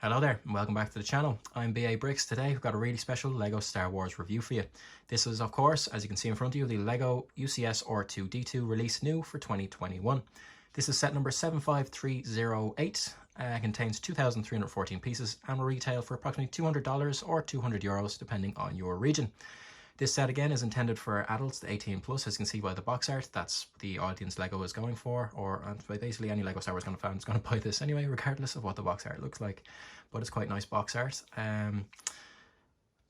Hello there and welcome back to the channel. I'm BABRICKS. Today we've got a really special LEGO Star Wars review for you. This is, of course, as you can see in front of you, the LEGO UCS R2-D2 release new for 2021. This is set number 75308, contains 2,314 pieces and will retail for approximately $200 or €200 depending on your region. This set again is intended for adults to 18 plus, as you can see by the box art. That's the audience LEGO is going for, or basically any LEGO Star Wars fan is going to buy this anyway, regardless of what the box art looks like. But it's quite nice box art.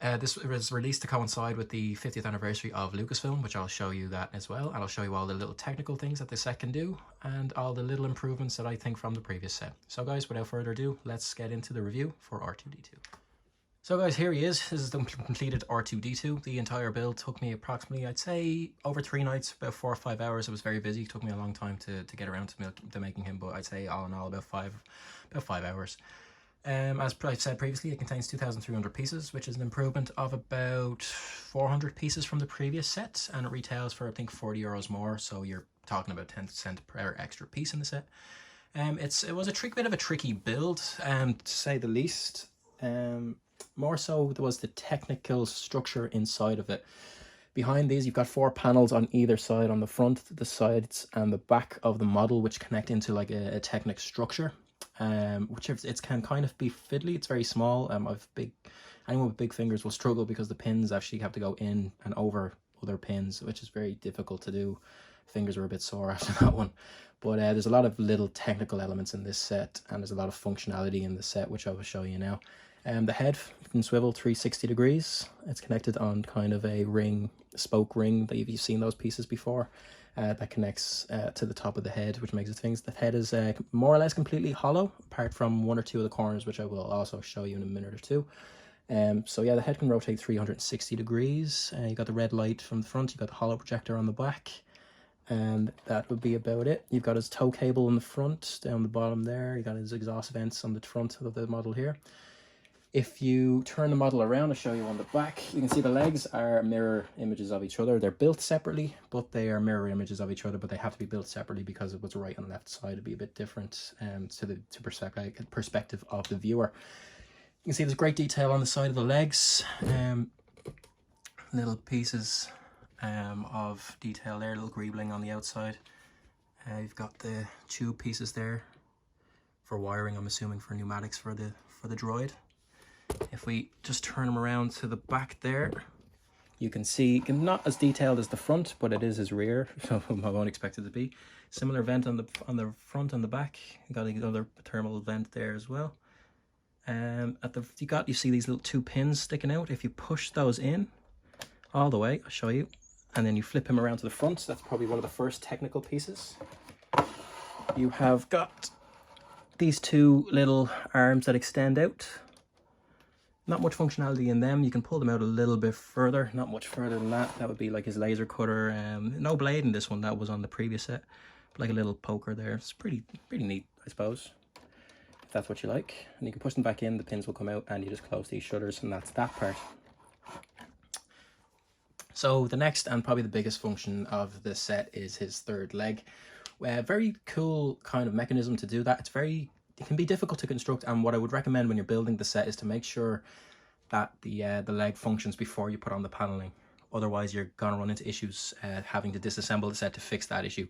This was released to coincide with the 50th anniversary of Lucasfilm, which I'll show you that as well. And I'll show you all the little technical things that this set can do and all the little improvements that I think from the previous set. So guys, without further ado, let's get into the review for R2-D2. So guys, here he is. This is the completed R2-D2. The entire build took me approximately, I'd say, over 3 nights, about 4 or 5 hours. It was very busy. It took me a long time to get around to making him, but I'd say all in all about 5 hours. As I said previously, it contains 2,300 pieces, which is an improvement of about 400 pieces from the previous set, and it retails for I think €40 more. So you're talking about 10% per extra piece in the set. It was a bit of a tricky build, to say the least. More so, there was the technical structure inside of it. Behind these, you've got 4 panels on either side, on the front, the sides, and the back of the model, which connect into like a Technic structure. Which it can kind of be fiddly. It's very small. Anyone with big fingers will struggle because the pins actually have to go in and over other pins, which is very difficult to do. Fingers were a bit sore after that one. But there's a lot of little technical elements in this set, and there's a lot of functionality in the set, which I will show you now. The head can swivel 360 degrees. It's connected on kind of a spoke ring that you've seen those pieces before. That connects to the top of the head, which makes it things. The head is more or less completely hollow, apart from 1 or 2 of the corners, which I will also show you in a minute or two. So yeah, the head can rotate 360 degrees. You got the red light from the front, you got the hollow projector on the back, and that would be about it. You've got his tow cable in the front, down the bottom there. You got his exhaust vents on the front of the model here. If you turn the model around, I'll show you on the back, you can see the legs are mirror images of each other. They're built separately, but they are mirror images of each other, but they have to be built separately because of what's right and left side. It'd be a bit different to the perspective of the viewer. You can see there's great detail on the side of the legs. Little pieces of detail there, little greebling on the outside. You've got the tube pieces there for wiring, I'm assuming for pneumatics for the droid. If we just turn them around to the back there, you can see, not as detailed as the front, but it is his rear, so I won't expect it to be. Similar vent on the front and the back. You got another thermal vent there as well. You see these little 2 pins sticking out. If you push those in all the way, I'll show you, and then you flip him around to the front. So that's probably one of the first technical pieces. You have got these 2 little arms that extend out. Not much functionality in them. You can pull them out a little bit further, not much further than that. That would be like his laser cutter. No blade in this one, that was on the previous set. But like a little poker there. It's pretty neat, I suppose, if that's what you like. And you can push them back in, the pins will come out, and you just close these shutters, and that's that part. So the next and probably the biggest function of this set is his third leg. Very cool kind of mechanism to do that. It can be difficult to construct, and what I would recommend when you're building the set is to make sure that the leg functions before you put on the paneling. Otherwise, you're gonna run into issues having to disassemble the set to fix that issue.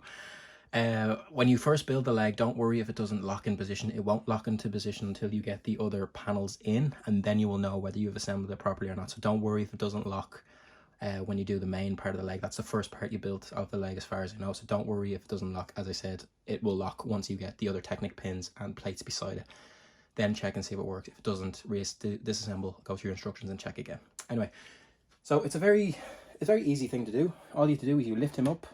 When you first build the leg, don't worry if it doesn't lock in position. It won't lock into position until you get the other panels in, and then you will know whether you've assembled it properly or not. So don't worry if it doesn't lock when you do the main part of the leg. That's the first part you built of the leg as far as I know, so don't worry if it doesn't lock. As I said, it will lock once you get the other Technic pins and plates beside it. Then check and see if it works. If it doesn't, disassemble, go through your instructions and check again. Anyway, so it's a very easy thing to do. All you have to do is you lift him up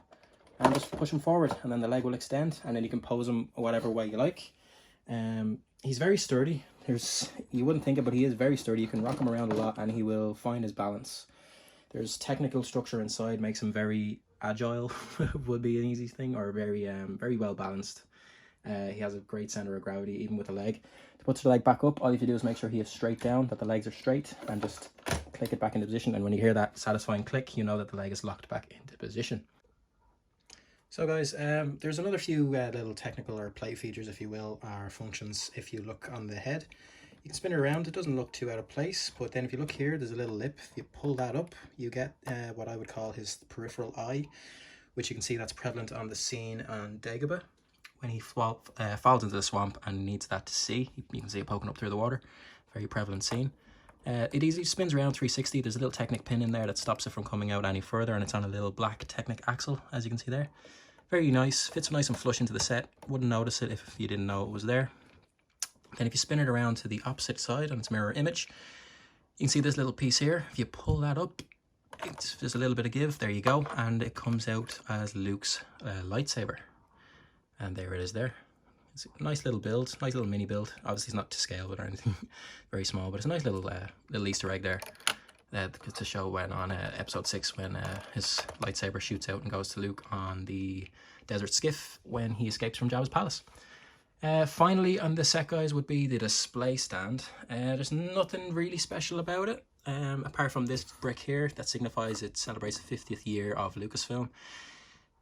and just push him forward, and then the leg will extend, and then you can pose him whatever way you like. He's very sturdy. You wouldn't think it, but he is very sturdy. You can rock him around a lot and he will find his balance. There's technical structure inside, makes him very agile, would be an easy thing, or very well balanced. He has a great center of gravity, even with the leg. To put the leg back up, all you have to do is make sure he is straight down, that the legs are straight, and just click it back into position. And when you hear that satisfying click, you know that the leg is locked back into position. So guys, there's another few little technical or play features, if you will, or functions. If you look on the head, You can spin it around, it doesn't look too out of place, but then if you look here, there's a little lip. If you pull that up, you get what I would call his peripheral eye, which you can see that's prevalent on the scene on Dagobah when he falls into the swamp and needs that to see. You can see it poking up through the water. Very prevalent scene. It easily spins around 360. There's a little Technic pin in there that stops it from coming out any further, and it's on a little black Technic axle, as you can see there. Very nice, fits nice and flush into the set. Wouldn't notice it if you didn't know it was there. Then if you spin it around to the opposite side on its mirror image, you can see this little piece here. If you pull that up, there's a little bit of give, there you go, and it comes out as Luke's lightsaber. And there it is there. It's a nice little build, nice little mini build. Obviously it's not to scale with or anything, very small, but it's a nice little Easter egg there to show when on episode 6 when his lightsaber shoots out and goes to Luke on the desert skiff when he escapes from Jabba's palace. Finally on this set, guys, would be the display stand. There's nothing really special about it, apart from this brick here that signifies it celebrates the 50th year of Lucasfilm.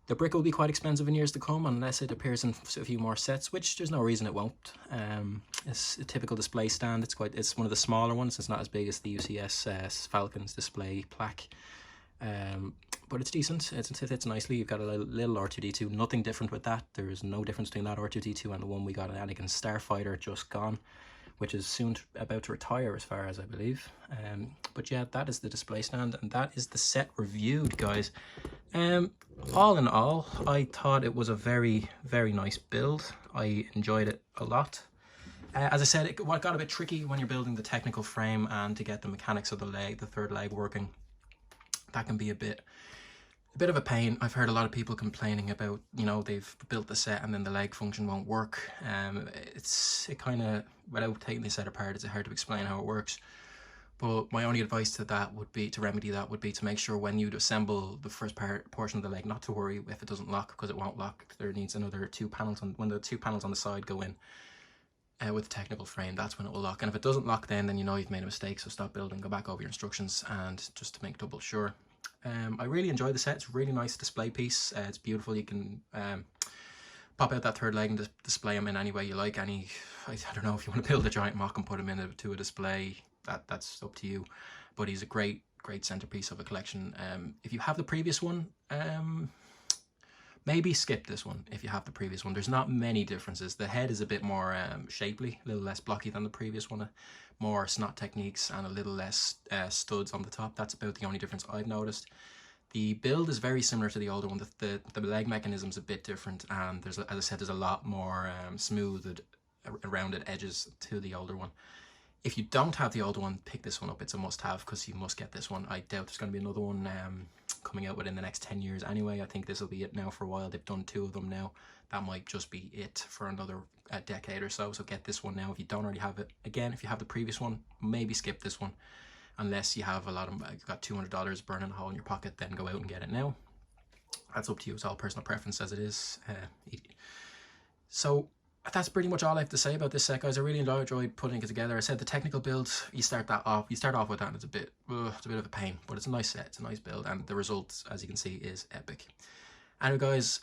The brick will be quite expensive in years to come unless it appears in a few more sets, which there's no reason it won't. It's a typical display stand. It's one of the smaller ones. It's not as big as the UCS Falcon's display plaque. But it's decent. It fits nicely. You've got a little R2-D2. Nothing different with that. There's no difference between that R2-D2 and the one we got an Anakin Starfighter just gone, which is soon about to retire as far as I believe. But yeah, that is the display stand, and that is the set reviewed, guys. All in all, I thought it was a very, very nice build. I enjoyed it a lot. As I said, what got a bit tricky when you're building the technical frame and to get the mechanics of the third leg working. That can be a bit of a pain. I've heard a lot of people complaining about, you know, they've built the set and then the leg function won't work. It kind of, without taking the set apart, it's hard to explain how it works. But my only advice to that would be, to remedy that, would be to make sure when you assemble the first portion of the leg, not to worry if it doesn't lock, because it won't lock. There needs another 2 panels, when the 2 panels on the side go in with the technical frame, that's when it will lock. And if it doesn't lock, then you know you've made a mistake, so stop building, go back over your instructions, and just to make double sure. I really enjoy the set. It's a really nice display piece. It's beautiful. You can pop out that third leg and display them in any way you like. I don't know, if you want to build a giant mock and put him into a display, that's up to you. But he's a great centerpiece of a collection. If you have the previous one, maybe skip this one if you have the previous one. There's not many differences. The head is a bit more shapely, a little less blocky than the previous one. More snot techniques and a little less studs on the top. That's about the only difference I've noticed. The build is very similar to the older one. The leg mechanism's a bit different, and there's, as I said, there's a lot more smoothed, rounded edges to the older one. If you don't have the older one, pick this one up. It's a must-have, because you must get this one. I doubt there's going to be another one coming out within the next 10 years anyway. I think this will be it now for a while. They've done 2 of them now. That might just be it for another decade or so. So get this one now if you don't already have it. Again, if you have the previous one, maybe skip this one. Unless you have you've got $200 burning a hole in your pocket, then go out and get it now. That's up to you. It's all personal preference as it is. So that's pretty much all I have to say about this set, guys. I really enjoyed putting it together. I said the technical build, you start off with that, and it's a bit of a pain, but it's a nice set. It's a nice build, and the result, as you can see, is epic. Anyway, guys,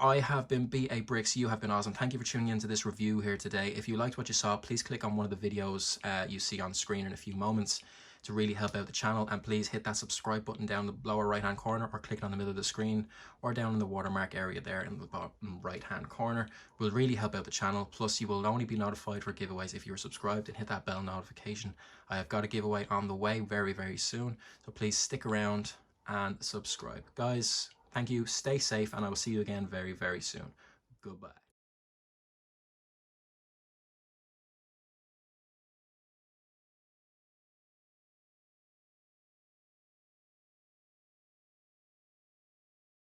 I have been BABRICKS. You have been awesome. Thank you for tuning into this review here today. If you liked what you saw, please click on one of the videos you see on screen in a few moments to really help out the channel, and please hit that subscribe button down the lower right hand corner, or click it on the middle of the screen, or down in the watermark area there in the bottom right hand corner. Will really help out the channel. Plus you will only be notified for giveaways if you are subscribed, and hit that bell notification. I have got a giveaway on the way very, very soon, so please stick around and subscribe. Guys, thank you, stay safe, and I will see you again very, very soon. Goodbye.